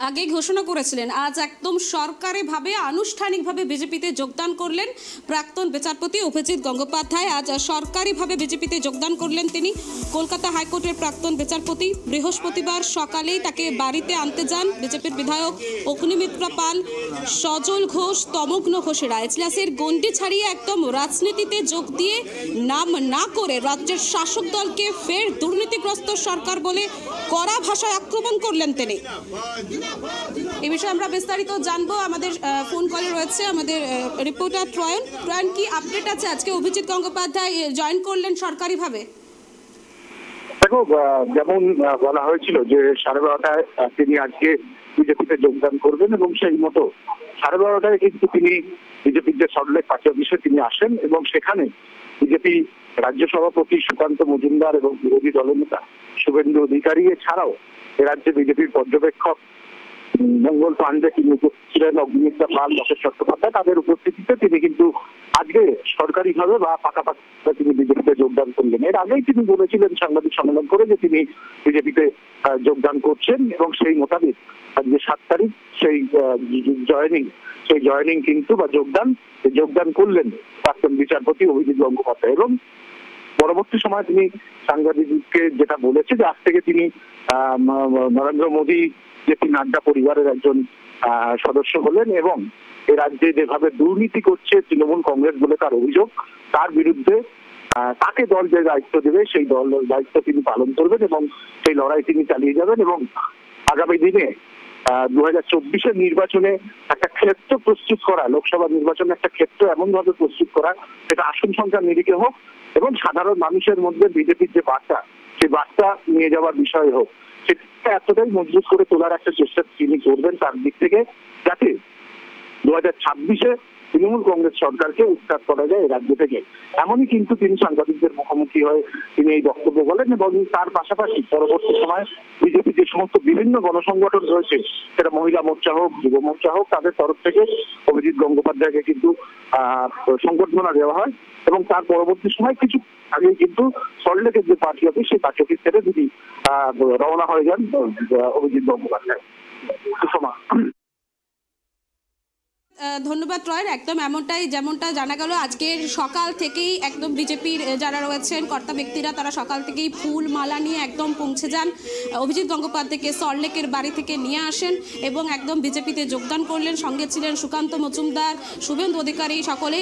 আগে ঘোষণা করেছিলেন আজ একদম সরকারিভাবে আনুষ্ঠানিকভাবে বিজেপিতে যোগদান করলেন প্রাক্তন বিচারপতি অভিজিৎ গঙ্গোপাধ্যায়। আজ সরকারিভাবে বিজেপিতে যোগদান করলেন তিনি। কলকাতা হাইকোর্টের প্রাক্তন বিচারপতি বৃহস্পতিবার সকালেই তাকে বাড়িতে আনতে যান বিজেপির বিধায়ক অগ্নিমিত্রা পাল, সজল ঘোষ, তমগ্ন ঘোষেরা। এজলাসের গণ্ডি ছাড়িয়ে একদম রাজনীতিতে যোগ দিয়ে নাম না করে রাজ্যের শাসক দলকে ফের দুর্নীতিগ্রস্ত সরকার বলে কড়া ভাষায় আক্রমণ করলেন তিনি। এই বিষয়ে আমরা বিস্তারিত জানবো। আমাদের ফোন কলে রয়েছে আমাদের রিপোর্টার ত্রয়ন। ত্রয়ন, কি আপডেট আছে? আজকে অভিজিৎ গঙ্গোপাধ্যায় জয়েন করলেন সরকারিভাবে। দেখো, যেমন বলা হয়েছিল যে 12:30টায় তিনি আজকে বিজেপিতে যোগদান করবেন এবং সেই মতো 12:30টায় কিন্তু তিনি বিজেপির যে সল্টলেক পার্টি অফিসে তিনি আসেন এবং সেখানে বিজেপি রাজ্য সভাপতি সুকান্ত মজুমদার এবং বিরোধী দলনেতা শুভেন্দু অধিকারী এছাড়াও এ রাজ্যে বিজেপির পর্যবেক্ষক মঙ্গল পান্ডে তিনি উপস্থিত ছিলেন, অগ্নিমিত্রা পাল, লোকেশ চট্টোপাধ্যায়, তাদের উপস্থিতিতে তিনি কিন্তু আজকে সরকারিভাবে বা পাকাপাকি তিনি বিজেপিতে যোগদান করলেন। এর আগেই তিনি বলেছিলেন সাংবাদিক সম্মেলন করে যে তিনি বিজেপিতে যোগদান করছেন এবং সেই মোতাবেক আজকে 7 তারিখ সেই জয়েনিং কিন্তু বা যোগদান করলেন প্রাক্তন বিচারপতি অভিজিৎ গঙ্গোপাধ্যায়। এবং পরবর্তী সময় তিনি সাংবাদিককে যেটা বলেছে যে আজ থেকে তিনি নরেন্দ্র মোদী জেপি নাড্ডা পরিবারের একজন সদস্য হলেন এবং এ রাজ্যে যেভাবে দুর্নীতি করছে তৃণমূল কংগ্রেস বলে তার অভিযোগ, তার বিরুদ্ধে তাকে দল যে দায়িত্ব দেবে সেই দায়িত্ব তিনি পালন করবেন এবং সেই লড়াই তিনি চালিয়ে যাবেন এবং আগামী দিনে 2024-এর নির্বাচনে একটা ক্ষেত্র প্রস্তুত করা, লোকসভা নির্বাচনে একটা ক্ষেত্র এমন ভাবে প্রস্তুত করা সেটা আসন সংখ্যার নিরিখে হোক এবং সাধারণ মানুষের মধ্যে বিজেপির যে বার্তা সেই বার্তা নিয়ে যাওয়ার বিষয় হোক, সেটা এতটাই মজবুত করে তোলার একটা চেষ্টা তিনি করবেন তার দিক থেকে, যাতে 2026-এ তৃণমূল কংগ্রেস সরকারকে উৎখাত করা যায় রাজ্য থেকে। এমনই কিন্তু তিনি সাংবাদিকদের মুখোমুখি হয়ে তিনি এই বক্তব্য বলেন এবং তার পাশাপাশি পরবর্তী সময় বিজেপি যে সমস্ত বিভিন্ন গণসংগঠন রয়েছে, সেটা মহিলা মোর্চা হোক, যুব মোর্চা হোক, তাদের তরফ থেকে অভিজিৎ গঙ্গোপাধ্যায়কে কিন্তু সংবর্ধনা দেওয়া হয় এবং তার পরবর্তী সময় কিছু আগেই কিন্তু সল্টলেকের যে পার্টি অফিস সেই পার্টি অফিস থেকে তিনি রওনা হয়ে যান অভিজিৎ গঙ্গোপাধ্যায়। সুষমা। ধন্যবাদ রয়। একদম এমনটাই যেমনটা জানা গেল আজকের সকাল থেকেই একদম বিজেপির যারা রয়েছেন কর্তা ব্যক্তিরা তারা সকাল থেকেই ফুল মালা নিয়ে একদম পৌঁছে যান অভিজিৎ গঙ্গোপাধ্যায়কে সল্টলেকের বাড়ি থেকে নিয়ে আসেন এবং একদম বিজেপিতে যোগদান করলেন। সঙ্গে ছিলেন সুকান্ত মজুমদার, শুভেন্দু অধিকারী, সকলেই